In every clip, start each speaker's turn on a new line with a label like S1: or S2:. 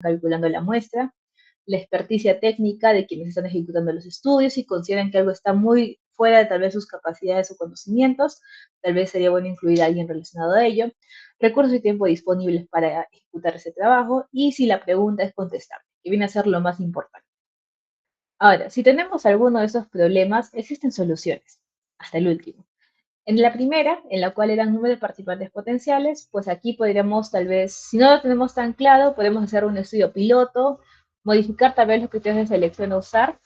S1: calculando la muestra, la experticia técnica de quienes están ejecutando los estudios y consideran que algo está muy fuera de tal vez sus capacidades o conocimientos, tal vez sería bueno incluir a alguien relacionado a ello, recursos y tiempo disponibles para ejecutar ese trabajo y si la pregunta es contestable, que viene a ser lo más importante. Ahora, si tenemos alguno de esos problemas, existen soluciones, hasta el último. En la primera, en la cual eran número de participantes potenciales, pues aquí podríamos tal vez, si no lo tenemos tan claro, podemos hacer un estudio piloto, modificar tal vez los criterios de selección a usar,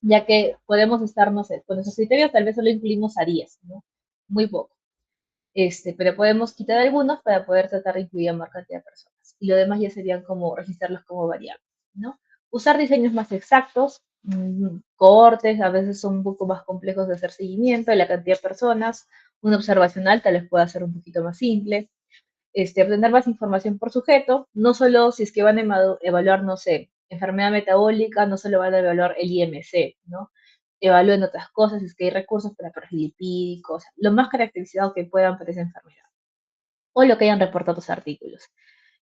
S1: ya que podemos estar, no sé, con esos criterios tal vez solo incluimos a 10, ¿no? Muy poco. Pero podemos quitar algunos para poder tratar de incluir a más cantidad de personas. Y lo demás ya serían como registrarlos como variables, ¿no? Usar diseños más exactos, cohortes, a veces son un poco más complejos de hacer seguimiento, de la cantidad de personas, una observacional tal vez pueda ser un poquito más simple, obtener más información por sujeto, no solo si es que van a evaluar, no sé, enfermedad metabólica, no solo van a evaluar el IMC, ¿no? Evalúen otras cosas, si es que hay recursos para perfil lipídico, lo más caracterizado que puedan para esa enfermedad, o lo que hayan reportado los artículos.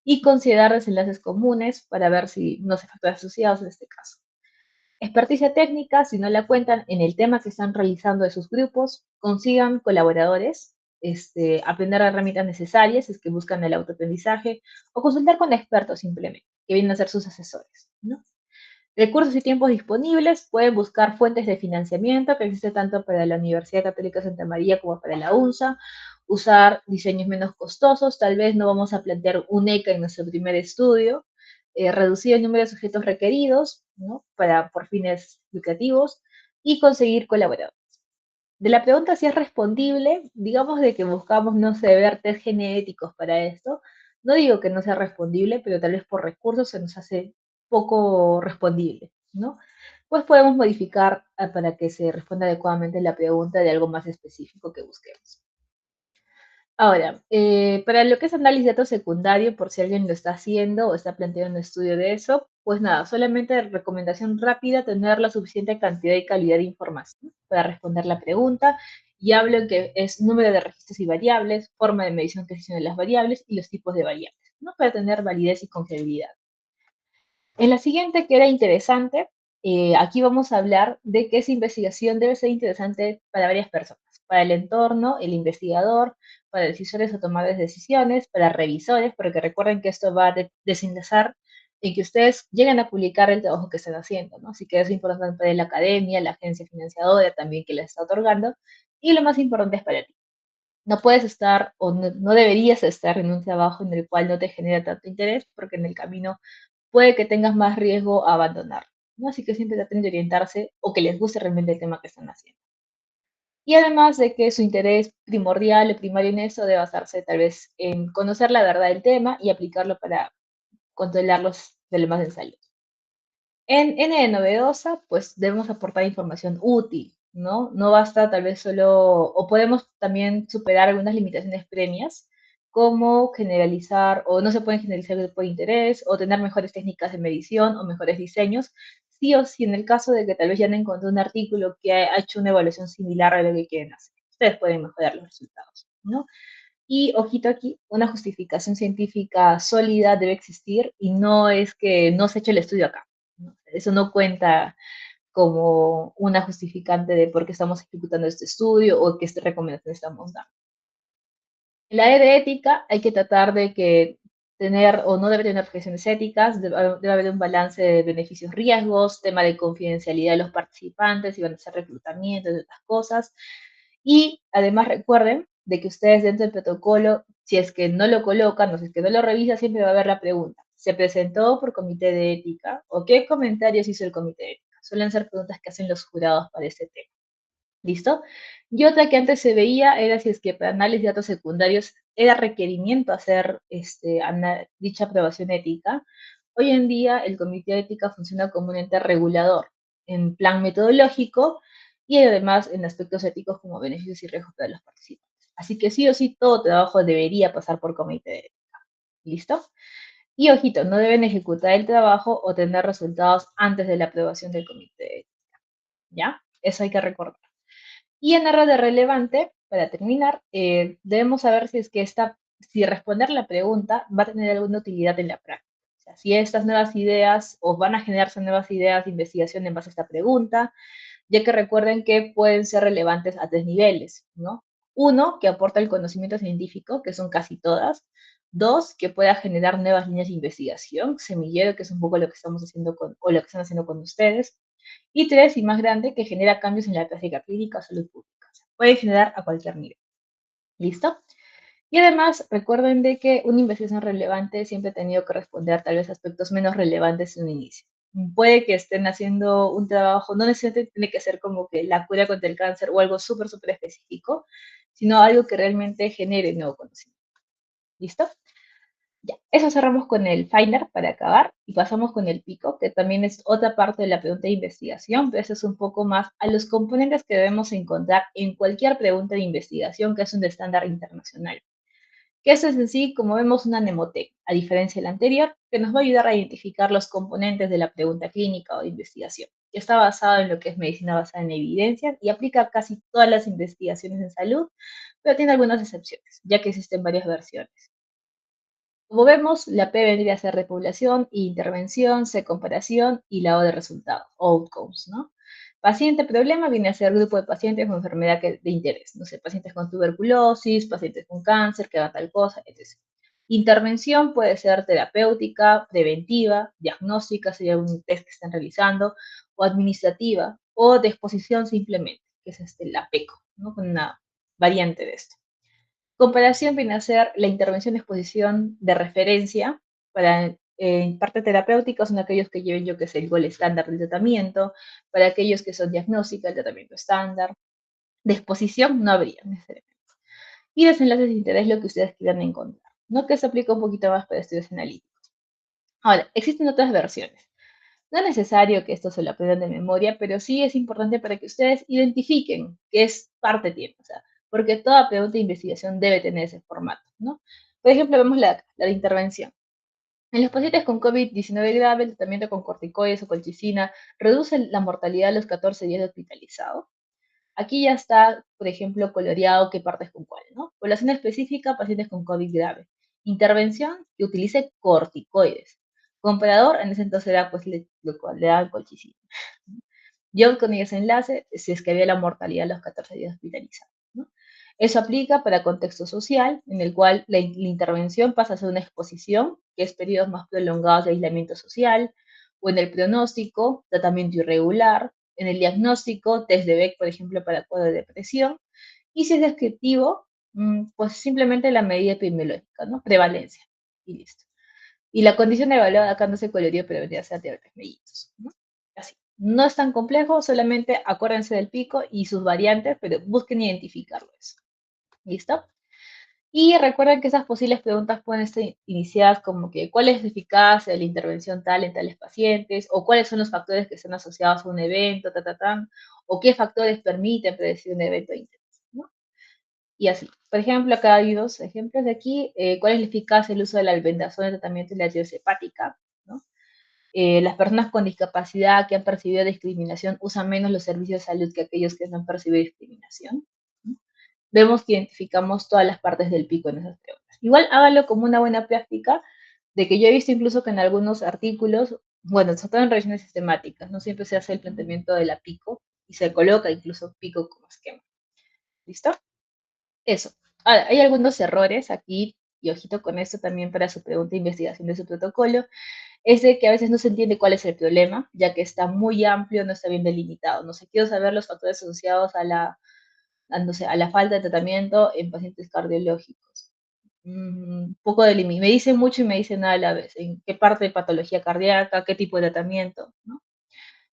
S1: Y considerar desenlaces comunes para ver si no se factores asociados en este caso. Experticia técnica, si no la cuentan en el tema que están realizando de sus grupos, consigan colaboradores, aprender herramientas necesarias, si es que buscan el autoaprendizaje, o consultar con expertos simplemente, que vienen a ser sus asesores, ¿no? Recursos y tiempos disponibles, pueden buscar fuentes de financiamiento que existe tanto para la Universidad Católica Santa María como para la UNSA, usar diseños menos costosos, tal vez no vamos a plantear un ECA en nuestro primer estudio, reducir el número de sujetos requeridos, ¿no? Por fines educativos y conseguir colaboradores. De la pregunta si es respondible, digamos de que buscamos, no sé, ver test genéticos para esto. No digo que no sea respondible, pero tal vez por recursos se nos hace poco respondible, ¿no? Pues podemos modificar para que se responda adecuadamente la pregunta de algo más específico que busquemos. Ahora, para lo que es análisis de datos secundario, por si alguien lo está haciendo o está planteando un estudio de eso, pues nada, solamente recomendación rápida, tener la suficiente cantidad y calidad de información para responder la pregunta. Y hablo en que es número de registros y variables, forma de medición que gestiona las variables y los tipos de variables, ¿no? Para tener validez y confiabilidad. En la siguiente, que era interesante, aquí vamos a hablar de que esa investigación debe ser interesante para varias personas, para el entorno, el investigador, para decisores o tomadores de decisiones, para revisores, porque recuerden que esto va a desenlazar en que ustedes lleguen a publicar el trabajo que están haciendo, ¿no? Así que es importante para la academia, la agencia financiadora también que les está otorgando, y lo más importante es para ti. No puedes estar o no deberías estar en un trabajo en el cual no te genera tanto interés, porque en el camino puede que tengas más riesgo a abandonar, ¿no? Así que siempre traten de orientarse o que les guste realmente el tema que están haciendo. Y además de que su interés primordial o primario en eso debe basarse tal vez en conocer la verdad del tema y aplicarlo para controlar los problemas de salud. En N de novedosa, pues debemos aportar información útil, ¿no? No basta tal vez solo, o podemos también superar algunas limitaciones premias, como generalizar, o no se pueden generalizar el grupo de interés, o tener mejores técnicas de medición, o mejores diseños, sí o sí en el caso de que tal vez ya han encontrado un artículo que ha hecho una evaluación similar a lo que quieren hacer. Ustedes pueden mejorar los resultados, ¿no? Y ojito aquí, una justificación científica sólida debe existir y no es que no se ha hecho el estudio acá, ¿no? Eso no cuenta como una justificante de por qué estamos ejecutando este estudio o qué recomendación estamos dando. En la área de ética hay que tratar de que tener o no debe tener objeciones éticas, debe haber un balance de beneficios-riesgos, tema de confidencialidad de los participantes, si van a hacer reclutamientos y otras cosas. Y además recuerden de que ustedes dentro del protocolo, si es que no lo colocan o si es que no lo revisan, siempre va a haber la pregunta, ¿se presentó por comité de ética? ¿O qué comentarios hizo el comité de ética? Suelen ser preguntas que hacen los jurados para este tema. ¿Listo? Y otra que antes se veía era si es que para análisis de datos secundarios era requerimiento hacer dicha aprobación ética. Hoy en día el comité de ética funciona como un ente regulador en plan metodológico y además en aspectos éticos como beneficios y riesgos para los participantes. Así que sí o sí todo trabajo debería pasar por comité de ética. ¿Listo? Y ojito, no deben ejecutar el trabajo o tener resultados antes de la aprobación del comité de ética. ¿Ya? Eso hay que recordar. Y en R de relevante, para terminar, debemos saber si es que si responder la pregunta va a tener alguna utilidad en la práctica. sea, si estas nuevas ideas o van a generarse nuevas ideas de investigación en base a esta pregunta, ya que recuerden que pueden ser relevantes a 3 niveles, ¿no? Uno, que aporta el conocimiento científico, que son casi todas. Dos, que pueda generar nuevas líneas de investigación, semillero, que es un poco lo que estamos haciendo o lo que están haciendo con ustedes. Y tres, y más grande, que genera cambios en la práctica clínica o salud pública. O sea, puede generar a cualquier nivel. ¿Listo? Y además, recuerden de que una investigación relevante siempre ha tenido que responder tal vez a aspectos menos relevantes en un inicio. Puede que estén haciendo un trabajo, no necesariamente tiene que ser como que la cura contra el cáncer o algo súper, súper específico, sino algo que realmente genere nuevo conocimiento. ¿Listo? Ya, eso cerramos con el Finder para acabar y pasamos con el pico, que también es otra parte de la pregunta de investigación, pero eso es un poco más a los componentes que debemos encontrar en cualquier pregunta de investigación que es un estándar internacional. Que eso es en sí, como vemos, una mnemotecnia, a diferencia de la anterior, que nos va a ayudar a identificar los componentes de la pregunta clínica o de investigación, que está basado en lo que es medicina basada en evidencias y aplica a casi todas las investigaciones en salud, pero tiene algunas excepciones, ya que existen varias versiones. Como vemos, la P vendría a ser repoblación, intervención, C comparación y la O de resultados, outcomes, ¿no? Paciente problema viene a ser grupo de pacientes con enfermedad de interés, no sé, pacientes con tuberculosis, pacientes con cáncer, que hagan tal cosa, etc. Intervención puede ser terapéutica, preventiva, diagnóstica, sería un test que están realizando, o administrativa, o de exposición simplemente, que es la PECO, ¿no? Con una variante de esto. Comparación viene a ser la intervención de exposición de referencia para en parte terapéutica son aquellos que lleven, yo que sé, el gol estándar del tratamiento, para aquellos que son diagnóstica, el tratamiento estándar. De exposición no habría necesariamente. Y desenlaces de interés, lo que ustedes quieran encontrar, ¿no? Que se aplica un poquito más para estudios analíticos. Ahora, existen otras versiones. No es necesario que esto se lo aprendan de memoria, pero sí es importante para que ustedes identifiquen que es parte tiempo, o sea, porque toda pregunta de investigación debe tener ese formato, ¿no? Por ejemplo, vemos la de intervención. En los pacientes con COVID-19 grave, el tratamiento con corticoides o colchicina reduce la mortalidad a los 14 días de hospitalizado. Aquí ya está, por ejemplo, coloreado qué partes con cuál, ¿no? Población específica, pacientes con COVID grave. Intervención que utilice corticoides. Comparador, en ese entonces era pues le daban colchicina. Yo con ese enlace, si es que había la mortalidad a los 14 días hospitalizados, ¿no? Eso aplica para contexto social, en el cual la intervención pasa a ser una exposición, que es periodos más prolongados de aislamiento social, o en el pronóstico, tratamiento irregular, en el diagnóstico, test de Beck, por ejemplo, para cuadro de depresión, y si es descriptivo, pues simplemente la medida epidemiológica, ¿no? Prevalencia, y listo. Y la condición evaluada acá no se coloreó, pero debería ser de tres mellizos, ¿no? Así. No es tan complejo, solamente acuérdense del pico y sus variantes, pero busquen identificarlo eso. ¿Listo? Y recuerden que esas posibles preguntas pueden estar iniciadas como que cuál es la eficacia de la intervención tal en tales pacientes, o cuáles son los factores que están asociados a un evento, o qué factores permiten predecir un evento de interés, ¿no? Y así. Por ejemplo, acá hay dos ejemplos de aquí. ¿Cuál es la eficacia del uso de la albendazol en el tratamiento de la tiroides hepática? ¿No? Las personas con discapacidad que han percibido discriminación usan menos los servicios de salud que aquellos que no han percibido discriminación, ¿no? Vemos que identificamos todas las partes del pico en esas preguntas. Igual háganlo como una buena práctica, de que yo he visto incluso que en algunos artículos, bueno, sobre todo en revisiones sistemáticas, no siempre se hace el planteamiento de la pico y se coloca incluso pico como esquema. ¿Listo? Eso. Ahora, hay algunos errores aquí, y ojito con esto también para su pregunta de investigación de su protocolo, es de que a veces no se entiende cuál es el problema, ya que está muy amplio, no está bien delimitado. No sé, quiero saber los factores asociados no sé, a la falta de tratamiento en pacientes cardiológicos. Poco de me dice mucho y me dice nada a la vez. ¿En qué parte de patología cardíaca? ¿Qué tipo de tratamiento? ¿No?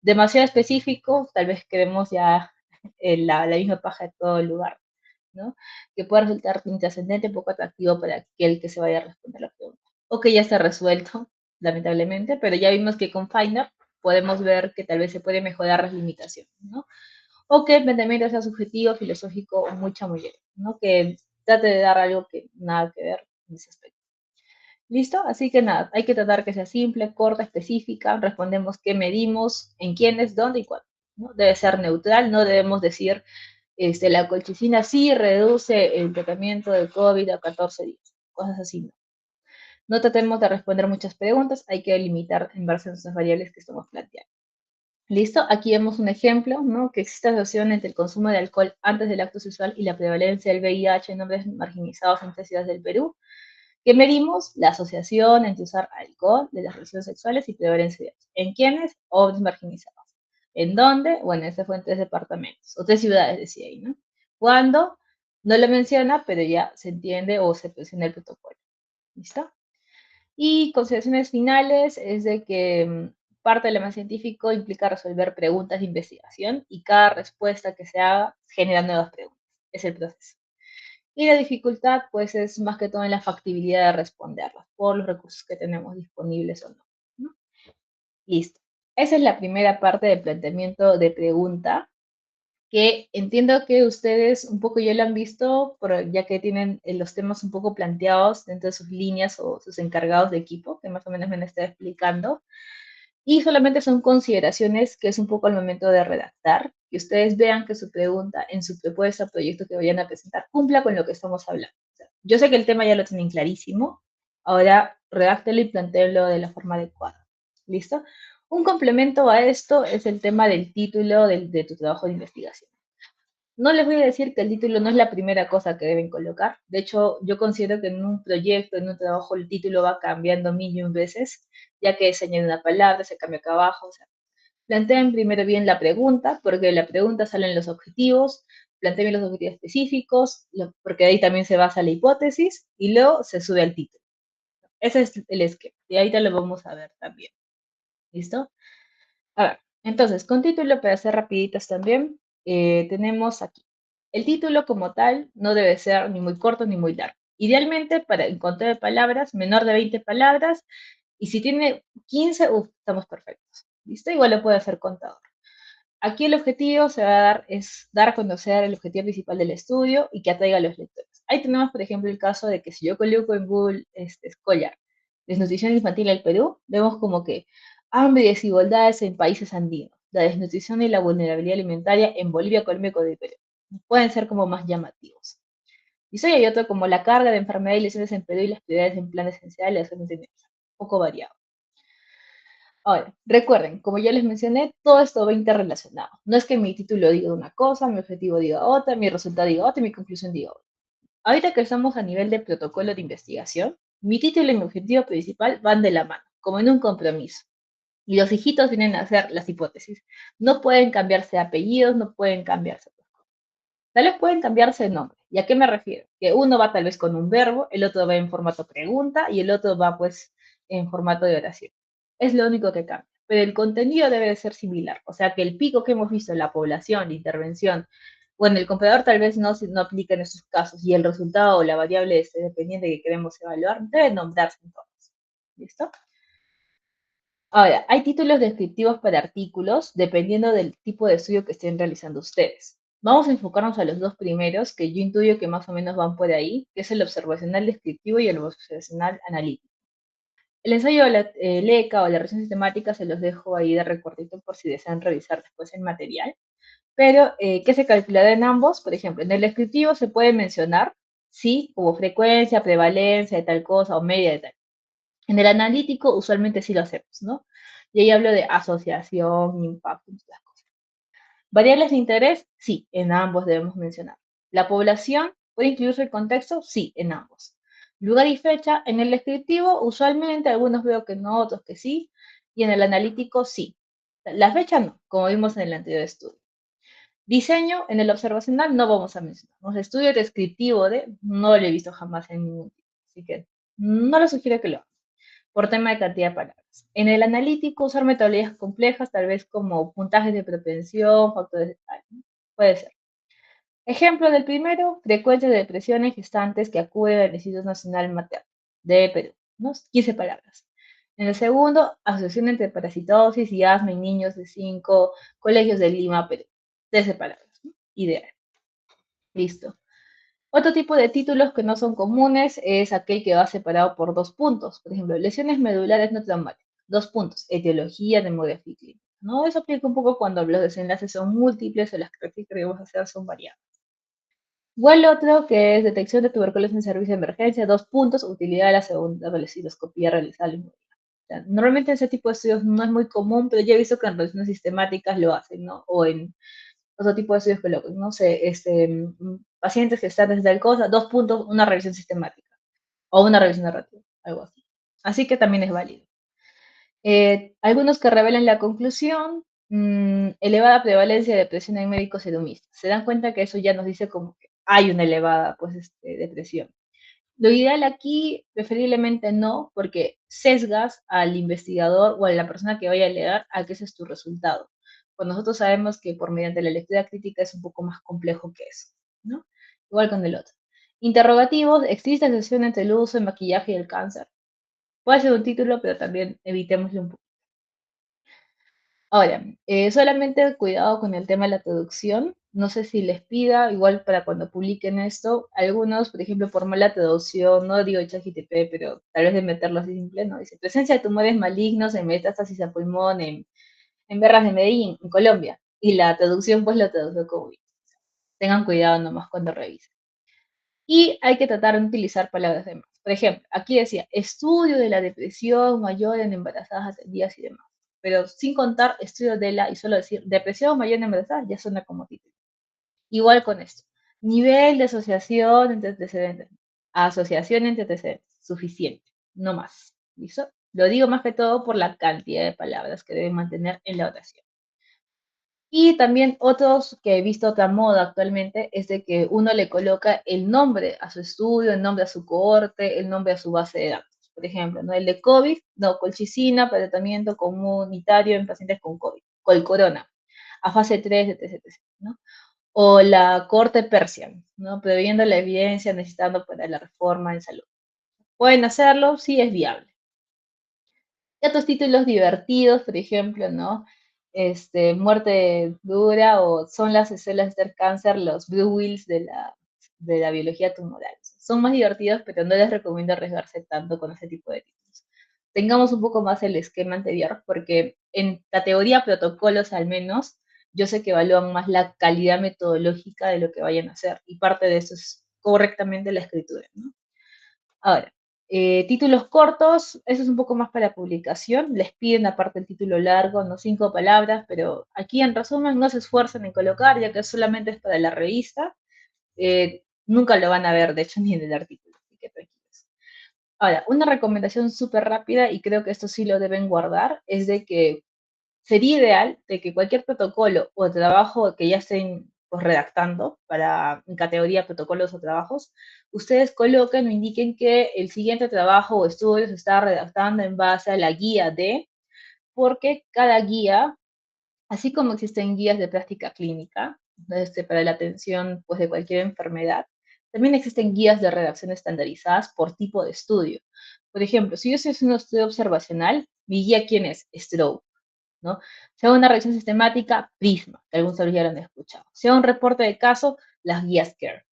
S1: Demasiado específico, tal vez queremos ya la misma paja de todo el lugar, ¿no? Que puede resultar intrascendente, poco atractivo para aquel que se vaya a responder la pregunta. O que ya está resuelto, lamentablemente, pero ya vimos que con Finder podemos ver que tal vez se puede mejorar las limitaciones, ¿no? O que el planteamiento sea subjetivo, filosófico o muy chamullero, ¿no? Que trate de dar algo que nada que ver en ese aspecto. ¿Listo? Así que nada, hay que tratar que sea simple, corta, específica, respondemos qué medimos, en quiénes, dónde y cuándo, ¿no? Debe ser neutral, no debemos decir la colchicina sí reduce el tratamiento de COVID a 14 días, cosas así, ¿no? No tratemos de responder muchas preguntas, hay que limitar en base a nuestras variables que estamos planteando. ¿Listo? Aquí vemos un ejemplo, ¿no? Que existe asociación entre el consumo de alcohol antes del acto sexual y la prevalencia del VIH en hombres marginizados en tres ciudades del Perú. ¿Qué medimos? La asociación entre usar alcohol de las relaciones sexuales y prevalencia de ellas. ¿En quiénes? Hombres marginizados. ¿En dónde? Bueno, ese fue en 3 departamentos, o 3 ciudades, decía ahí, ¿no? ¿Cuándo? No lo menciona, pero ya se entiende o se presiona el protocolo. ¿Listo? Y consideraciones finales es de que parte del lema científico implica resolver preguntas de investigación y cada respuesta que se haga genera nuevas preguntas. Es el proceso. Y la dificultad, pues, es más que todo en la factibilidad de responderlas por los recursos que tenemos disponibles o no, ¿no? Listo. Esa es la primera parte del planteamiento de pregunta, que entiendo que ustedes un poco ya lo han visto, ya que tienen los temas un poco planteados dentro de sus líneas o sus encargados de equipo, que más o menos me han estado explicando. Y solamente son consideraciones que es un poco al momento de redactar, que ustedes vean que su pregunta en su propuesta, proyecto que vayan a presentar, cumpla con lo que estamos hablando. O sea, yo sé que el tema ya lo tienen clarísimo, ahora redáctelo y plantéelo de la forma adecuada. ¿Listo? Un complemento a esto es el tema del título de tu trabajo de investigación. No les voy a decir que el título no es la primera cosa que deben colocar. De hecho, yo considero que en un proyecto, en un trabajo, el título va cambiando mil y un veces, ya que se añade una palabra, se cambia acá abajo. O sea, planteen primero bien la pregunta, porque de la pregunta salen los objetivos, planteen bien los objetivos específicos, porque de ahí también se basa la hipótesis, y luego se sube al título. Ese es el esquema, y ahí te lo vamos a ver también. ¿Listo? A ver, entonces, con título, para hacer rapiditas también, tenemos aquí. El título como tal no debe ser ni muy corto ni muy largo. Idealmente, para encontrar palabras, menor de 20 palabras, y si tiene 15, estamos perfectos. ¿Listo? Igual lo puede hacer contador. Aquí el objetivo se va a dar, es dar a conocer el objetivo principal del estudio y que atraiga a los lectores. Ahí tenemos, por ejemplo, el caso de que si yo coloco en Google Scholar, desnutrición infantil en el Perú, vemos como que hambre y desigualdades en países andinos, la desnutrición y la vulnerabilidad alimentaria en Bolivia, Colombia y Perú. Pueden ser como más llamativos. Y soy hay otro como la carga de enfermedad y lesiones en Perú y las prioridades en plan esencial, un poco variado. Ahora, recuerden, como ya les mencioné, todo esto va interrelacionado. No es que mi título diga una cosa, mi objetivo diga otra, mi resultado diga otra y mi conclusión diga otra. Ahorita que estamos a nivel de protocolo de investigación, mi título y mi objetivo principal van de la mano, como en un compromiso. Y los hijitos vienen a hacer las hipótesis. No pueden cambiarse apellidos, no pueden cambiarse. Tal vez pueden cambiarse de nombre. ¿Y a qué me refiero? Que uno va tal vez con un verbo, el otro va en formato pregunta y el otro va pues en formato de oración. Es lo único que cambia. Pero el contenido debe de ser similar. O sea que el pico que hemos visto en la población, la intervención, bueno, el comprador tal vez no aplica en esos casos y el resultado o la variable dependiente que queremos evaluar debe nombrarse entonces. ¿Listo? Ahora, hay títulos descriptivos para artículos dependiendo del tipo de estudio que estén realizando ustedes. Vamos a enfocarnos a los dos primeros, que yo intuyo que más o menos van por ahí, que es el observacional descriptivo y el observacional analítico. El ensayo de la LECA o la revisión sistemática se los dejo ahí de recuerdito por si desean revisar después el material. Pero, ¿qué se calculará en ambos? Por ejemplo, en el descriptivo se puede mencionar, sí, como frecuencia, prevalencia de tal cosa o media de tal. En el analítico usualmente sí lo hacemos, ¿no? Y ahí hablo de asociación, impacto, las cosas. Variables de interés, sí, en ambos debemos mencionar. La población, ¿puede incluirse el contexto? Sí, en ambos. Lugar y fecha, en el descriptivo usualmente algunos veo que no, otros que sí, y en el analítico sí. La fecha no, como vimos en el anterior estudio. Diseño, en el observacional no vamos a mencionar. Un estudio descriptivo no lo he visto jamás en ningún tipo, así que no lo sugiero que lo hagan por tema de cantidad de palabras. En el analítico, usar metodologías complejas, tal vez como puntajes de propensión, factores de tal, ¿no? Puede ser. Ejemplo del primero, frecuencia de depresión en gestantes que acuden al Instituto Nacional Materno de Perú, ¿no? 15 palabras. En el segundo, asociación entre parasitosis y asma en niños de 5 colegios de Lima, Perú. 13 palabras, ¿no? Ideal. Listo. Otro tipo de títulos que no son comunes es aquel que va separado por 2 puntos. Por ejemplo, lesiones medulares no traumáticas. 2 puntos. Etiología, demografía clínica. ¿No? Eso aplica un poco cuando los desenlaces son múltiples o las características que debemos hacer son variadas. Igual otro que es detección de tuberculosis en servicio de emergencia, 2 puntos, utilidad de la segunda velociroscopía realizada al mismo tiempo. O sea, normalmente ese tipo de estudios no es muy común, pero ya he visto que en revisiones sistemáticas lo hacen, ¿no? O en otro tipo de estudios que lo, no sé, pacientes que están desde tal cosa, 2 puntos, una revisión sistemática o una revisión narrativa, algo así. Así que también es válido. Algunos que revelan la conclusión, elevada prevalencia de depresión en médicos edomistas. Se dan cuenta que eso ya nos dice como que hay una elevada pues, depresión. Lo ideal aquí, preferiblemente no, porque sesgas al investigador o a la persona que vaya a leer a que ese es tu resultado. Pues nosotros sabemos que por mediante la lectura crítica es un poco más complejo que eso, ¿no? Igual con el otro. Interrogativos, ¿existe asociación entre el uso de maquillaje y el cáncer? Puede ser un título, pero también evitémoslo un poco. Ahora, solamente cuidado con el tema de la traducción. No sé si les pida, igual para cuando publiquen esto, algunos, por ejemplo, por mala traducción, no digo ChatGPT, pero tal vez de meterlo así simple, ¿no? Dice, presencia de tumores malignos en metástasis a pulmón en Berras de Medellín, en Colombia. Y la traducción, pues, lo tradujo como COVID. Tengan cuidado nomás cuando revisen. Y hay que tratar de utilizar palabras de más. Por ejemplo, aquí decía, estudio de la depresión mayor en embarazadas atendidas y demás. Pero sin contar estudio de la, y solo decir depresión mayor en embarazadas, ya suena como título. Igual con esto. Nivel de asociación entre antecedentes. Asociación entre antecedentes. Suficiente. No más. ¿Listo? Lo digo más que todo por la cantidad de palabras que deben mantener en la oración. Y también otros que he visto otra moda actualmente es de que uno le coloca el nombre a su estudio, el nombre a su cohorte, el nombre a su base de datos. Por ejemplo, ¿no? El de COVID, no, colchicina para tratamiento comunitario en pacientes con COVID, colcorona, a fase 3, etc, etc, ¿no? O la corte Persian, ¿no? Previendo la evidencia necesitando para la reforma en salud. Pueden hacerlo, sí es viable. Y otros títulos divertidos, por ejemplo, ¿no? Muerte dura o son las células del cáncer, los blue whales de la biología tumoral. Son más divertidos, pero no les recomiendo arriesgarse tanto con ese tipo de títulos. Tengamos un poco más el esquema anterior, porque en categoría protocolos al menos, yo sé que evalúan más la calidad metodológica de lo que vayan a hacer, y parte de eso es correctamente la escritura, ¿no? Ahora, títulos cortos, eso es un poco más para publicación. Les piden aparte el título largo, no 5 palabras, pero aquí en resumen no se esfuerzan en colocar, ya que solamente es para la revista. Nunca lo van a ver, de hecho, ni en el artículo, así que tranquilos. Ahora, una recomendación súper rápida, y creo que esto sí lo deben guardar, es de que sería ideal de que cualquier protocolo o trabajo que ya estén pues, redactando para en categoría protocolos o trabajos, ustedes coloquen o indiquen que el siguiente trabajo o estudio se está redactando en base a la guía de, porque cada guía, así como existen guías de práctica clínica, para la atención pues, de cualquier enfermedad, también existen guías de redacción estandarizadas por tipo de estudio. Por ejemplo, si yo estoy haciendo un estudio observacional, mi guía, ¿quién es? Stroke. ¿No? Sea una revisión sistemática, Prisma, que algunos ya lo han escuchado. Sea un reporte de caso, las guías CARE.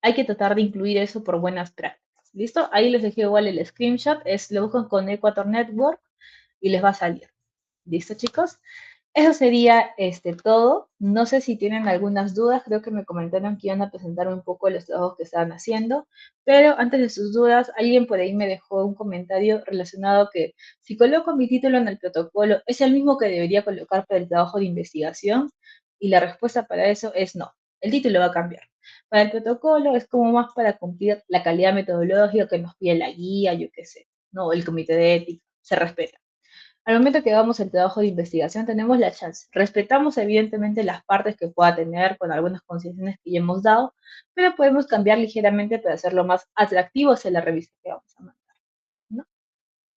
S1: Hay que tratar de incluir eso por buenas prácticas. ¿Listo? Ahí les dejé igual el screenshot, lo buscan con Equator Network y les va a salir. ¿Listo, chicos? Eso sería todo. No sé si tienen algunas dudas. Creo que me comentaron que iban a presentar un poco los trabajos que estaban haciendo. Pero antes de sus dudas, alguien por ahí me dejó un comentario relacionado que si coloco mi título en el protocolo, ¿es el mismo que debería colocar para el trabajo de investigación? Y la respuesta para eso es no. El título va a cambiar. Para el protocolo es como más para cumplir la calidad metodológica que nos pide la guía, yo qué sé, ¿no? El comité de ética. Se respeta. Al momento que hagamos el trabajo de investigación, tenemos la chance. Respetamos evidentemente las partes que pueda tener con algunas concesiones que ya hemos dado, pero podemos cambiar ligeramente para hacerlo más atractivo hacia la revista que vamos a mandar, ¿no?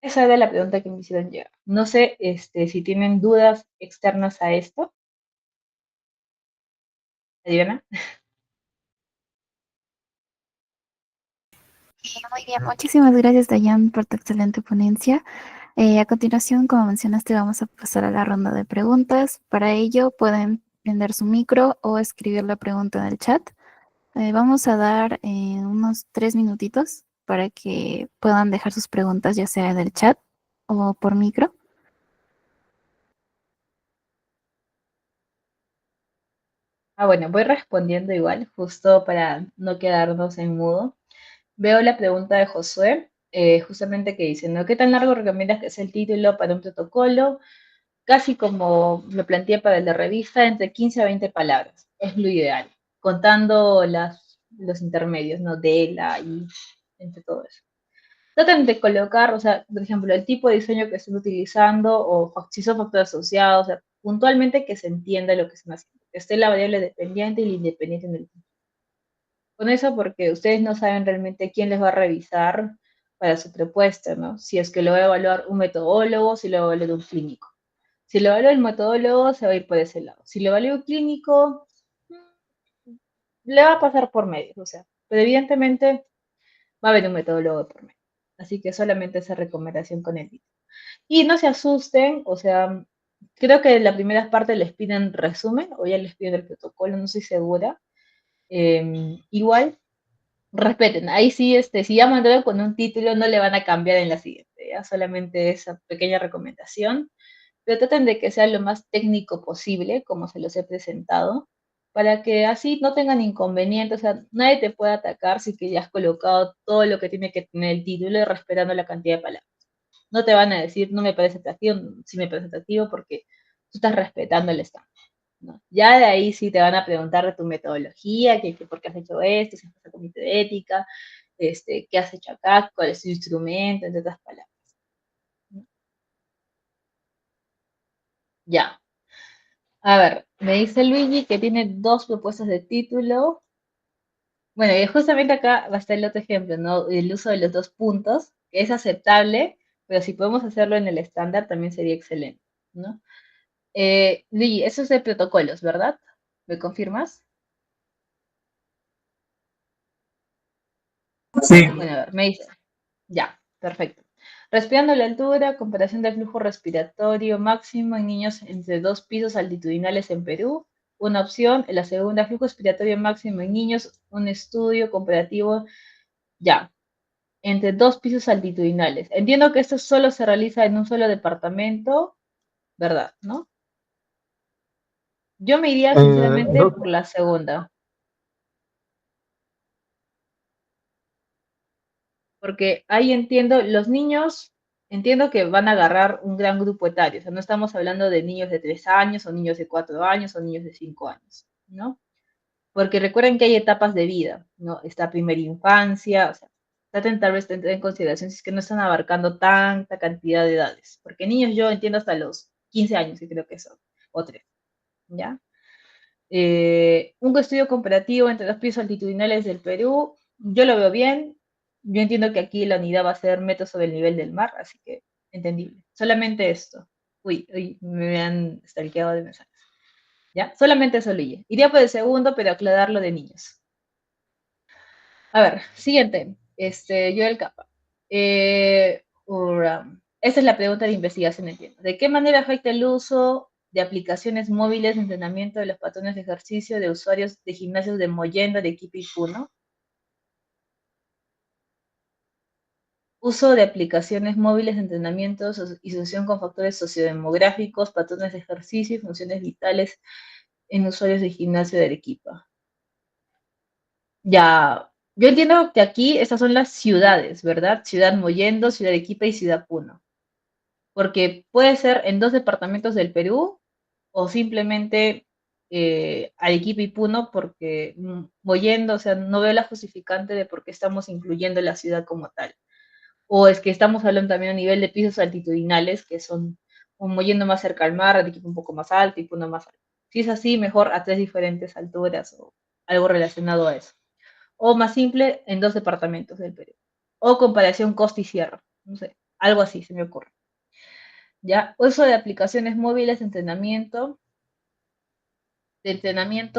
S1: Esa era la pregunta que me hicieron llegar. No sé si tienen dudas externas a esto. Adriana.
S2: Muy bien, muchísimas gracias, Dayan, por tu excelente ponencia. A continuación, como mencionaste, vamos a pasar a la ronda de preguntas. Para ello, pueden prender su micro o escribir la pregunta en el chat. Vamos a dar unos 3 minutitos para que puedan dejar sus preguntas, ya sea en el chat o por micro.
S1: Bueno, voy respondiendo igual, justo para no quedarnos en mudo. Veo la pregunta de Josué, justamente que dice, ¿no? ¿Qué tan largo recomiendas que sea el título para un protocolo? Casi como lo planteé para el de revista, entre 15 a 20 palabras. Es lo ideal, contando los intermedios, ¿no? De, la, y, entre todo eso. Traten de colocar, o sea, por ejemplo, el tipo de diseño que estén utilizando o si son factores asociados, o sea, puntualmente que se entienda lo que están haciendo. Que esté la variable dependiente y la independiente en el tiempo. Con eso porque ustedes no saben realmente quién les va a revisar para su propuesta, ¿no? Si es que lo va a evaluar un metodólogo, si lo va a evaluar un clínico. Si lo evalúa el metodólogo, se va a ir por ese lado. Si lo evalúa un clínico, le va a pasar por medio, o sea, pero evidentemente va a haber un metodólogo por medio. Así que solamente esa recomendación con el título. Y no se asusten, o sea, creo que en la primera parte les piden resumen o ya les piden el protocolo, no estoy segura. Igual, respeten, ahí sí, si ya mandaron con un título, no le van a cambiar en la siguiente, ¿ya? Solamente esa pequeña recomendación, pero traten de que sea lo más técnico posible, como se los he presentado, para que así no tengan inconvenientes, o sea, nadie te puede atacar si que ya has colocado todo lo que tiene que tener el título y respetando la cantidad de palabras. No te van a decir, no me parece atractivo, sí me parece atractivo, porque tú estás respetando el estándar, ¿no? Ya de ahí sí te van a preguntar de tu metodología, que por qué has hecho esto, si estás en comité de ética, qué has hecho acá, cuál es tu instrumento, entre otras palabras. Ya. A ver, me dice Luigi que tiene dos propuestas de título. Bueno, y justamente acá va a estar el otro ejemplo, ¿no? El uso de los dos puntos, que es aceptable, pero si podemos hacerlo en el estándar también sería excelente, ¿no? Luigi, eso es de protocolos, ¿verdad? ¿Me confirmas?
S3: Sí,
S1: Bueno, a ver, me dice. Ya, perfecto. Respirando a la altura, comparación del flujo respiratorio máximo en niños entre 2 pisos altitudinales en Perú. Una opción, la segunda, flujo respiratorio máximo en niños, un estudio comparativo, ya, entre 2 pisos altitudinales. Entiendo que esto solo se realiza en un solo departamento, ¿verdad? ¿No? Yo me iría sinceramente
S3: no,
S1: por la segunda. Porque ahí entiendo, los niños, entiendo que van a agarrar un gran grupo etario, o sea, no estamos hablando de niños de 3 años, o niños de 4 años, o niños de 5 años, ¿no? Porque recuerden que hay etapas de vida, ¿no? Está primera infancia, o sea, traten tal vez de tener en consideración si es que no están abarcando tanta cantidad de edades, porque niños yo entiendo hasta los 15 años, que creo que son, o 3, ¿ya? Un estudio comparativo entre los pisos altitudinales del Perú, yo lo veo bien. Yo entiendo que aquí la unidad va a ser metros sobre el nivel del mar, así que entendible. Solamente esto. Uy, me han stalkeado de mensajes. ¿Ya? Solamente eso lo iría. Iría por el segundo, pero aclararlo de niños. A ver, siguiente. Yo el capa. Esta es la pregunta de investigación, entiendo. ¿De qué manera afecta el uso de aplicaciones móviles de entrenamiento de los patrones de ejercicio de usuarios de gimnasios de Mollendo, Arequipa y Puno? Uso de aplicaciones móviles de entrenamiento y asociación con factores sociodemográficos, patrones de ejercicio y funciones vitales en usuarios de gimnasio de Arequipa. Ya, yo entiendo que aquí estas son las ciudades, ¿verdad? Ciudad Mollendo, Ciudad Arequipa y Ciudad Puno. Porque puede ser en 2 departamentos del Perú o simplemente Arequipa y Puno, porque Mollendo, o sea, no veo la justificante de por qué estamos incluyendo la ciudad como tal. O es que estamos hablando también a nivel de pisos altitudinales, que son como yendo más cerca al mar, Arequipa un poco más alto y Puno más alto. Si es así, mejor a 3 diferentes alturas o algo relacionado a eso. O más simple, en 2 departamentos del Perú. O comparación coste y sierra. No sé, algo así se me ocurre. ¿Ya? Uso de aplicaciones móviles ¿de entrenamiento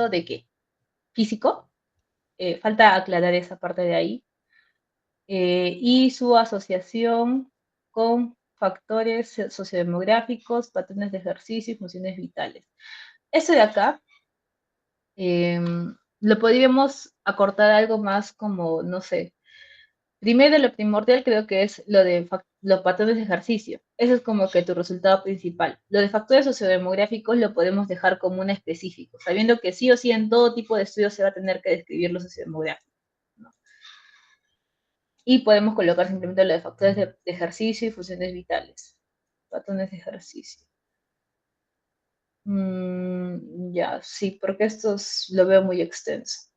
S1: de qué? ¿Físico? Falta aclarar esa parte de ahí. Y su asociación con factores sociodemográficos, patrones de ejercicio y funciones vitales. Eso de acá lo podríamos acortar algo más como, no sé, primero lo primordial creo que es lo de los patrones de ejercicio. Ese es como que tu resultado principal. Lo de factores sociodemográficos lo podemos dejar como un específico, sabiendo que sí o sí en todo tipo de estudios se va a tener que describir los sociodemográficos, ¿no? Y podemos colocar simplemente lo de factores de ejercicio y funciones vitales. Patrones de ejercicio. Ya, sí, porque lo veo muy extenso.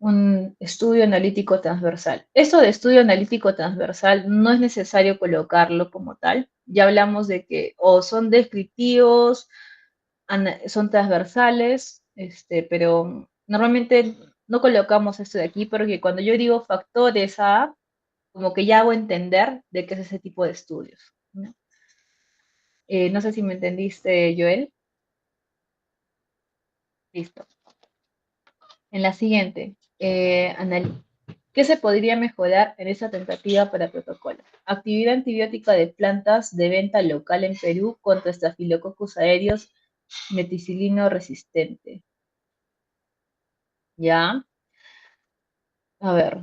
S1: Un estudio analítico transversal. Esto de estudio analítico transversal no es necesario colocarlo como tal. Ya hablamos de que o son descriptivos, son transversales, pero normalmente no colocamos esto de aquí porque cuando yo digo factores A, como que ya hago entender de qué es ese tipo de estudios, ¿no? No sé si me entendiste, Joel. Listo. En la siguiente, ¿qué se podría mejorar en esa tentativa para protocolo? Actividad antibiótica de plantas de venta local en Perú contra Staphylococcus aureus meticilino resistente. ¿Ya? A ver.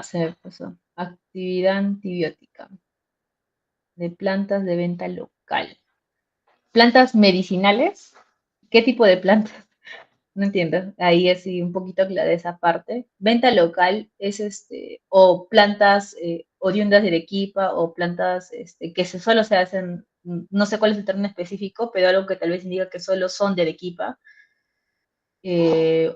S1: Se me pasó. Actividad antibiótica de plantas de venta local. ¿Plantas medicinales? ¿Qué tipo de plantas? No entiendo. Ahí es sí, un poquito clara esa parte. Venta local es o plantas oriundas de Arequipa o plantas que solo se hacen, no sé cuál es el término específico, pero algo que tal vez indica que solo son de Arequipa.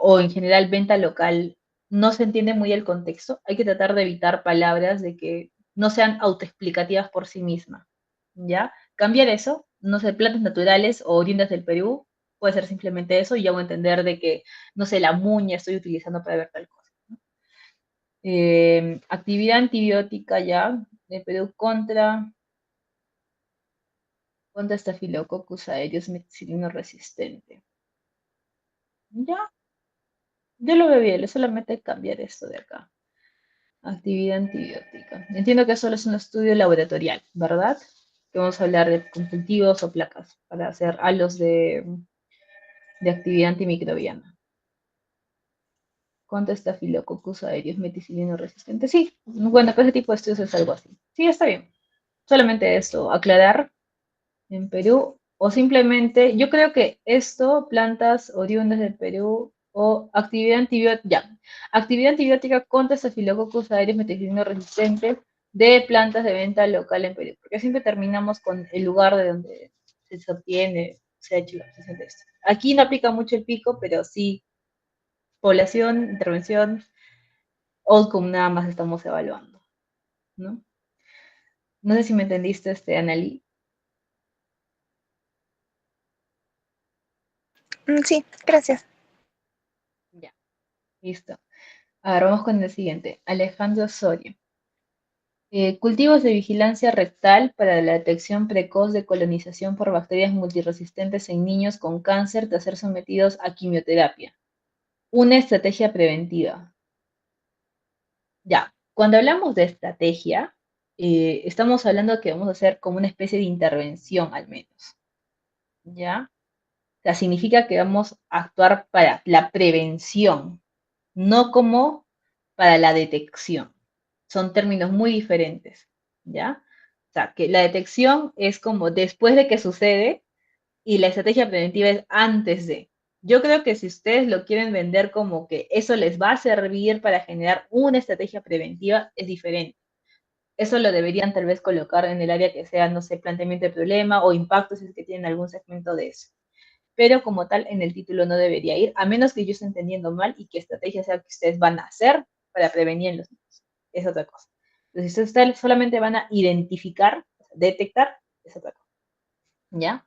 S1: O en general venta local, no se entiende muy el contexto. Hay que tratar de evitar palabras de que no sean autoexplicativas por sí mismas. ¿Ya? Cambiar eso, no sé, plantas naturales o oriundas del Perú, puede ser simplemente eso y ya voy a entender de que, no sé, la muña estoy utilizando para ver tal cosa. Actividad antibiótica ya, de Perú contra Staphylococcus aureus meticilino resistente. Ya, yo lo veo bien, solamente cambiar esto de acá. Actividad antibiótica. Entiendo que solo es un estudio laboratorial, ¿verdad? Que vamos a hablar de cultivos o placas para hacer halos de actividad antimicrobiana. Contra Staphylococcus aureus meticilino resistente. Sí, bueno, pues ese tipo de estudios es algo así. Sí, está bien. Solamente esto, aclarar en Perú o simplemente, yo creo que esto, plantas oriundas del Perú o actividad antibiótica, ya, actividad antibiótica contra Staphylococcus aureus meticilino resistente de plantas de venta local en Perú, porque siempre terminamos con el lugar de donde se obtiene, se ha hecho la obtención de esto. Aquí no aplica mucho el pico, pero sí población, intervención, outcome nada más estamos evaluando, ¿no? No sé si me entendiste, Analí.
S3: Sí, gracias.
S1: Ya, listo. Ahora vamos con el siguiente. Alejandro Soria. Cultivos de vigilancia rectal para la detección precoz de colonización por bacterias multiresistentes en niños con cáncer tras ser sometidos a quimioterapia. Una estrategia preventiva. Ya, cuando hablamos de estrategia, estamos hablando que vamos a hacer como una especie de intervención al menos. ¿Ya? O sea, significa que vamos a actuar para la prevención, no como para la detección. Son términos muy diferentes, ¿ya? O sea, que la detección es como después de que sucede y la estrategia preventiva es antes de. Yo creo que si ustedes lo quieren vender como que eso les va a servir para generar una estrategia preventiva, es diferente. Eso lo deberían tal vez colocar en el área que sea, no sé, planteamiento de problema o impacto si es que tienen algún segmento de eso. Pero como tal, en el título no debería ir, a menos que yo esté entendiendo mal y que estrategia sea que ustedes van a hacer para prevenir en los niños. Es otra cosa. Entonces, si ustedes solamente van a identificar, detectar, es otra cosa. ¿Ya?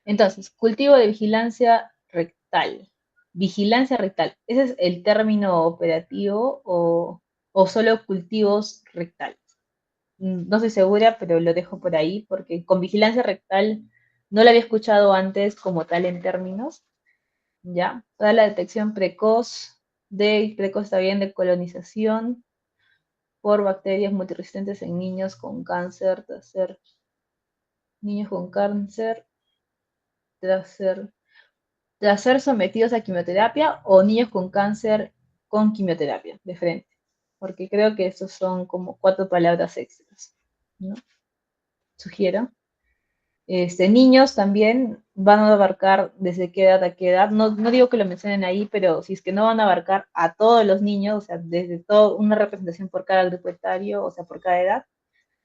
S1: Entonces, cultivo de vigilancia rectal. Vigilancia rectal. ¿Ese es el término operativo o solo cultivos rectales? No estoy segura, pero lo dejo por ahí porque con vigilancia rectal no la había escuchado antes como tal en términos, ¿ya? Toda la detección precoz está bien, de colonización por bacterias multiresistentes en niños con cáncer, niños con cáncer, tras ser, tras ser sometidos a quimioterapia o niños con cáncer con quimioterapia, de frente. porque creo que estos son como 4 palabras extras, ¿no? Sugiero. Niños también van a abarcar desde qué edad a qué edad. No, no digo que lo mencionen ahí, pero si es que no van a abarcar a todos los niños, o sea, desde todo, una representación por cada grupo etario, o sea, por cada edad,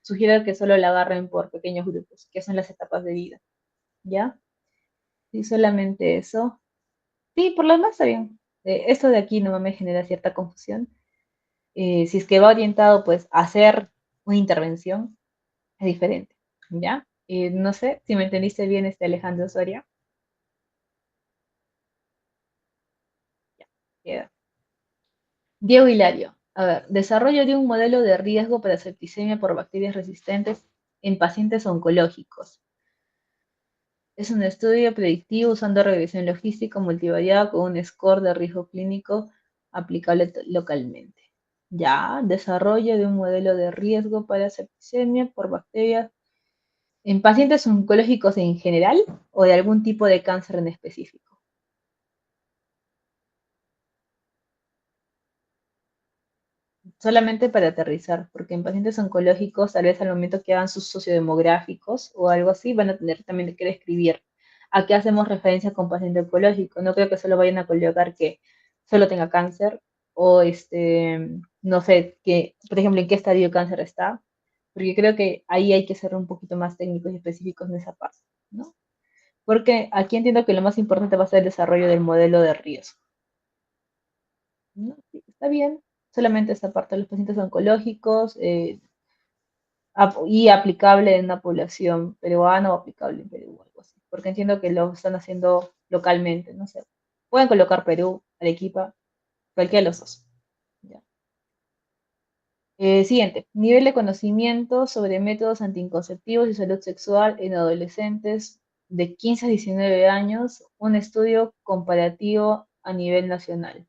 S1: sugiero que solo la agarren por pequeños grupos, que son las etapas de vida, ¿ya? Sí, solamente eso. Sí, por lo demás está bien. Esto de aquí no me genera cierta confusión. Si es que va orientado, pues, a hacer una intervención, es diferente, ¿ya? No sé si me entendiste bien, Alejandro Soria. Ya, queda. Diego Hilario. A ver, desarrollo de un modelo de riesgo para septicemia por bacterias resistentes en pacientes oncológicos. Es un estudio predictivo usando regresión logística multivariada con un score de riesgo clínico aplicable localmente. Ya, desarrollo de un modelo de riesgo para septicemia por bacterias en pacientes oncológicos en general o de algún tipo de cáncer en específico. Solamente para aterrizar, porque en pacientes oncológicos, tal vez al momento que hagan sus sociodemográficos o algo así, van a tener también que escribir a qué hacemos referencia con paciente oncológico. No creo que solo vayan a colocar que solo tenga cáncer o no sé, que, por ejemplo, en qué estadio de cáncer está, porque creo que ahí hay que ser un poquito más técnicos y específicos en esa parte, ¿no? Porque aquí entiendo que lo más importante va a ser el desarrollo del modelo de riesgo, ¿no? Sí, está bien, solamente esta parte de los pacientes oncológicos, y aplicable en una población peruana o aplicable en Perú o algo así. Porque entiendo que lo están haciendo localmente, no sé. Pueden colocar Perú, Arequipa, cualquiera de los dos. Ya. Siguiente, nivel de conocimiento sobre métodos anticonceptivos y salud sexual en adolescentes de 15 a 19 años, un estudio comparativo a nivel nacional.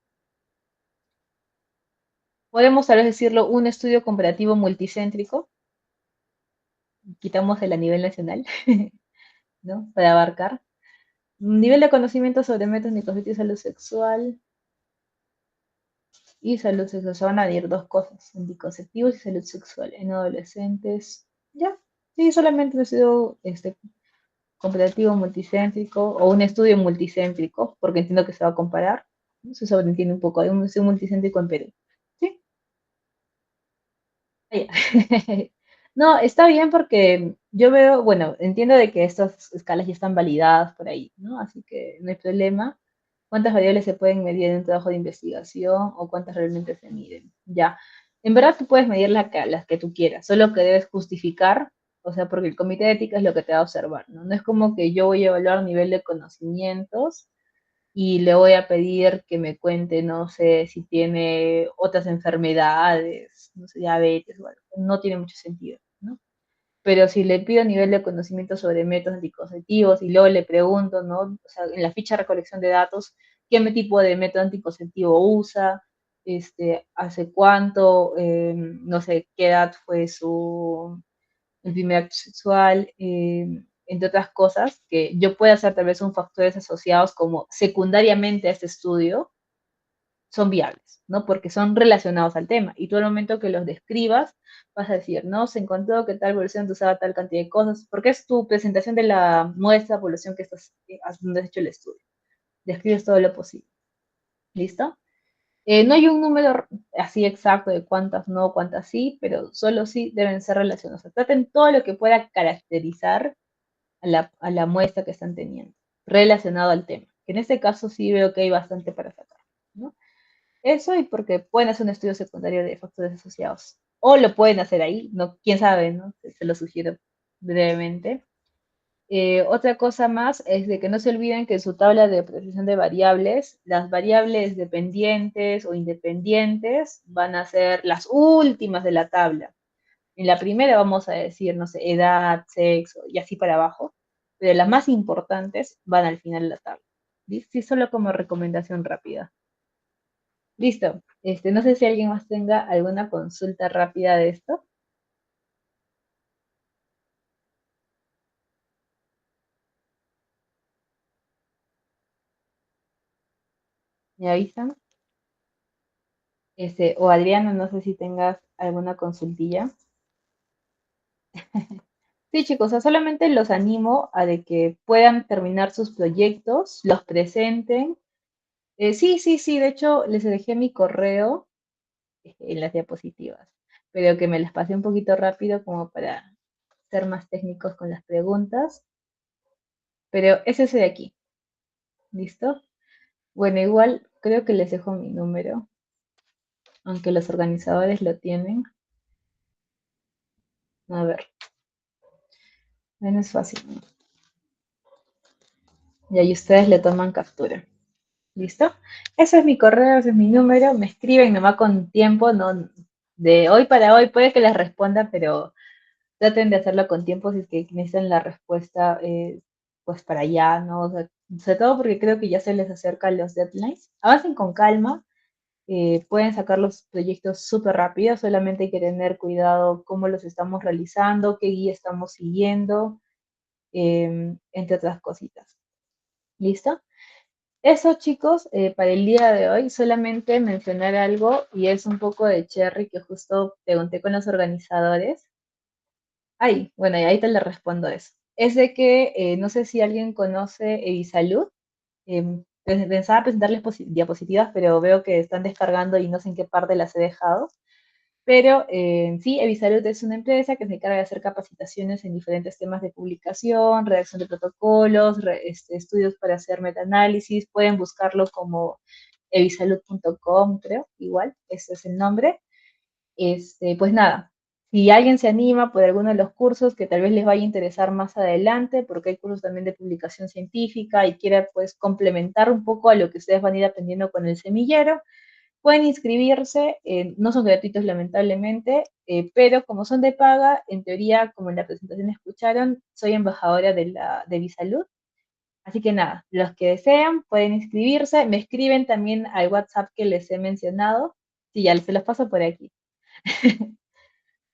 S1: Podemos tal vez decirlo un estudio comparativo multicéntrico, quitamos el a nivel nacional, ¿no? Para abarcar. Nivel de conocimiento sobre métodos anticonceptivos y salud sexual. Y salud sexual. Se van a añadir dos cosas, anticonceptivos y salud sexual en adolescentes. Ya, sí, solamente un estudio comparativo multicéntrico o un estudio multicéntrico, porque entiendo que se va a comparar. ¿No? Se sobreentiende un poco, hay un estudio multicéntrico en Perú. Sí, ya. No, está bien porque yo veo, bueno, entiendo de que estas escalas ya están validadas por ahí, ¿no? Así que no hay problema. ¿Cuántas variables se pueden medir en un trabajo de investigación o cuántas realmente se miden? Ya. En verdad tú puedes medir las que tú quieras, solo que debes justificar, o sea, porque el comité de ética es lo que te va a observar, ¿no? No es como que yo voy a evaluar nivel de conocimientos y le voy a pedir que me cuente, no sé, si tiene otras enfermedades, no sé, diabetes o algo. No tiene mucho sentido, ¿no? Pero si le pido nivel de conocimiento sobre métodos anticonceptivos y luego le pregunto, ¿no? O sea, en la ficha de recolección de datos, ¿qué tipo de método anticonceptivo usa? Hace cuánto, no sé, qué edad fue el primer acto sexual, entre otras cosas, que yo pueda hacer tal vez un factores asociados como secundariamente a este estudio, son viables, ¿no? Porque son relacionados al tema. Y tú al momento que los describas, vas a decir, ¿no? Se encontró que tal población usaba tal cantidad de cosas, porque es tu presentación de la muestra de población que estás, donde has hecho el estudio. Describes todo lo posible. ¿Listo? No hay un número así exacto de cuántas no, cuántas sí, pero solo sí deben ser relacionados. O sea, traten todo lo que pueda caracterizar a la muestra que están teniendo, relacionado al tema. En este caso sí veo que hay bastante para sacar, ¿no? Eso y porque pueden hacer un estudio secundario de factores asociados. O lo pueden hacer ahí, no, quién sabe, ¿no? Se lo sugiero brevemente. Otra cosa más es de que no se olviden que en su tabla de precisión de variables, las variables dependientes o independientes van a ser las últimas de la tabla. En la primera vamos a decir, no sé, edad, sexo y así para abajo, pero las más importantes van al final de la tabla. ¿Listo? Sí, solo como recomendación rápida. Listo. No sé si alguien más tenga alguna consulta rápida de esto. ¿Me avisan? O Adriana, no sé si tengas alguna consultilla. Sí, chicos, o sea, solamente los animo a de que puedan terminar sus proyectos, los presenten. Sí, sí, sí, de hecho les dejé mi correo en las diapositivas, pero que me las pasé un poquito rápido como para ser más técnicos con las preguntas. Pero es ese de aquí, ¿listo? Bueno, igual creo que les dejo mi número, aunque los organizadores lo tienen. A ver, no es fácil, ¿no? Y ahí ustedes le toman captura. ¿Listo? Ese es mi correo, ese es mi número. Me escriben nomás con tiempo, no de hoy para hoy. Puede que les responda, pero traten de hacerlo con tiempo si es que necesitan la respuesta, pues para allá, ¿no? O sea, sobre todo porque creo que ya se les acercan los deadlines. Avancen con calma, pueden sacar los proyectos súper rápido, solamente hay que tener cuidado cómo los estamos realizando, qué guía estamos siguiendo, entre otras cositas. ¿Listo? Eso, chicos, para el día de hoy, solamente mencionar algo y es un poco de cherry que justo pregunté con los organizadores. Ay, bueno, y ahí te le respondo eso. Es de que no sé si alguien conoce Evisalud. Pensaba presentarles diapositivas, pero veo que están descargando y no sé en qué parte las he dejado. Pero sí, Evisalud es una empresa que se encarga de hacer capacitaciones en diferentes temas de publicación, redacción de protocolos, estudios para hacer metaanálisis. Pueden buscarlo como evisalud.com, creo, igual, ese es el nombre. Pues nada, si alguien se anima por alguno de los cursos que tal vez les vaya a interesar más adelante, porque hay cursos también de publicación científica y quiera pues complementar un poco a lo que ustedes van a ir aprendiendo con el semillero, pueden inscribirse, no son gratuitos lamentablemente, pero como son de paga, en teoría, como en la presentación escucharon, soy embajadora de Visalud. Así que nada, los que desean pueden inscribirse, me escriben también al WhatsApp que les he mencionado, y ya se los paso por aquí.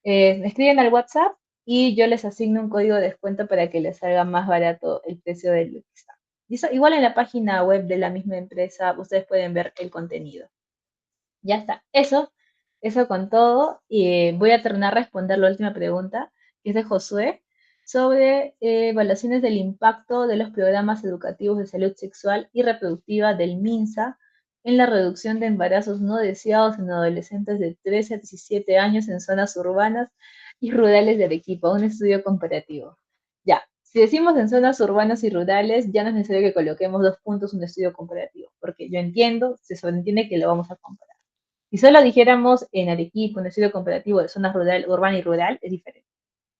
S1: Me escriben al WhatsApp y yo les asigno un código de descuento para que les salga más barato el precio del que está. Igual en la página web de la misma empresa ustedes pueden ver el contenido. Ya está. Eso con todo. Y voy a terminar de responder la última pregunta, que es de Josué, sobre evaluaciones del impacto de los programas educativos de salud sexual y reproductiva del MINSA en la reducción de embarazos no deseados en adolescentes de 13 a 17 años en zonas urbanas y rurales de Arequipa, un estudio comparativo. Ya, si decimos en zonas urbanas y rurales, ya no es necesario que coloquemos 2 puntos un estudio comparativo, porque yo entiendo, se sobreentiende que lo vamos a comparar. Si solo dijéramos en Arequipa, un estudio comparativo de zonas rural, urbana y rural, es diferente,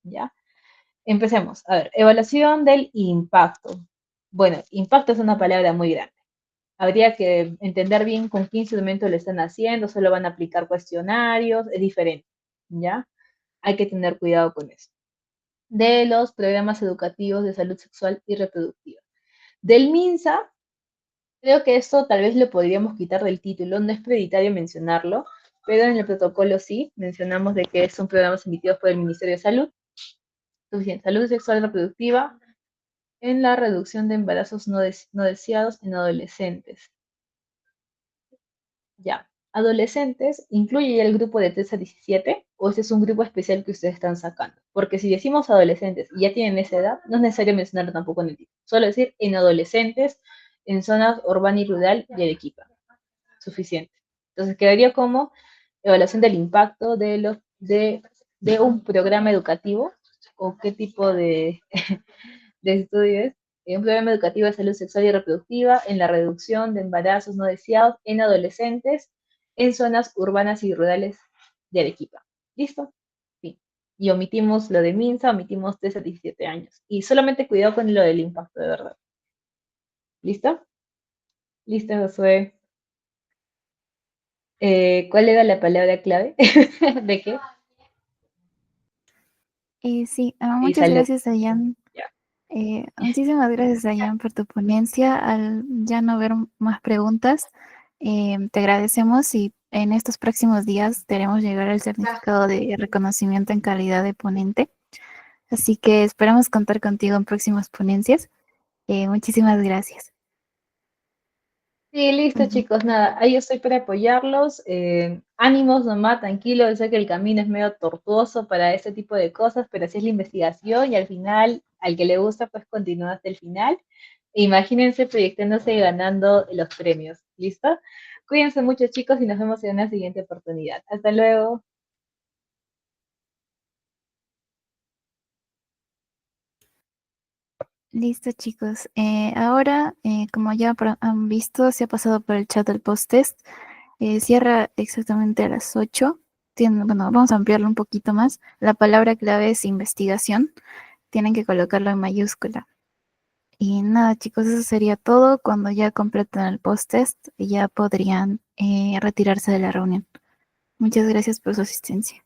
S1: ¿ya? Empecemos. A ver, evaluación del impacto. Bueno, impacto es una palabra muy grande. Habría que entender bien con qué instrumento lo están haciendo, solo van a aplicar cuestionarios, es diferente, ¿ya? Hay que tener cuidado con eso. De los programas educativos de salud sexual y reproductiva. Del MINSA, creo que esto tal vez lo podríamos quitar del título, no es prioritario mencionarlo, pero en el protocolo sí, mencionamos de que son programas emitidos por el Ministerio de Salud, suficiente, salud sexual y reproductiva, en la reducción de embarazos no deseados en adolescentes. Ya, adolescentes, ¿incluye ya el grupo de 3 a 17 o ese es un grupo especial que ustedes están sacando? Porque si decimos adolescentes y ya tienen esa edad, no es necesario mencionarlo tampoco en el título, solo decir en adolescentes en zonas urbana y rural de Arequipa. Suficiente. Entonces quedaría como evaluación del impacto de un programa educativo o qué tipo de estudio es. Un programa educativo de salud sexual y reproductiva en la reducción de embarazos no deseados en adolescentes en zonas urbanas y rurales de Arequipa. ¿Listo? Sí. Y omitimos lo de MINSA, omitimos 3 a 17 años. Y solamente cuidado con lo del impacto, de verdad. ¿Listo? Listo, Josué. ¿Cuál era la palabra clave? ¿De qué?
S2: Sí,
S1: Y
S2: muchas
S1: salud.
S2: gracias, Dayan.
S1: Ya.
S2: Muchísimas gracias, Dayan, por tu ponencia. Al ya no ver más preguntas, te agradecemos y en estos próximos días te haremos llegar el certificado de reconocimiento en calidad de ponente. Así que esperamos contar contigo en próximas ponencias. Muchísimas gracias.
S1: Sí, listo,
S2: Ujú.
S1: chicos, nada, ahí estoy para apoyarlos. Ánimos nomás, tranquilos, yo sé que el camino es medio tortuoso para este tipo de cosas, pero así es la investigación y al final, al que le gusta, pues continúa hasta el final. Imagínense proyectándose y ganando los premios, ¿listo? Cuídense mucho, chicos, y nos vemos en una siguiente oportunidad. Hasta luego.
S2: Listo, chicos. Ahora, como ya han visto, se ha pasado por el chat del post-test. Cierra exactamente a las 8. Bueno, vamos a ampliarlo un poquito más. La palabra clave es investigación. Tienen que colocarlo en mayúscula. Y nada, chicos, eso sería todo. Cuando ya completen el post-test, ya podrían retirarse de la reunión. Muchas gracias por su asistencia.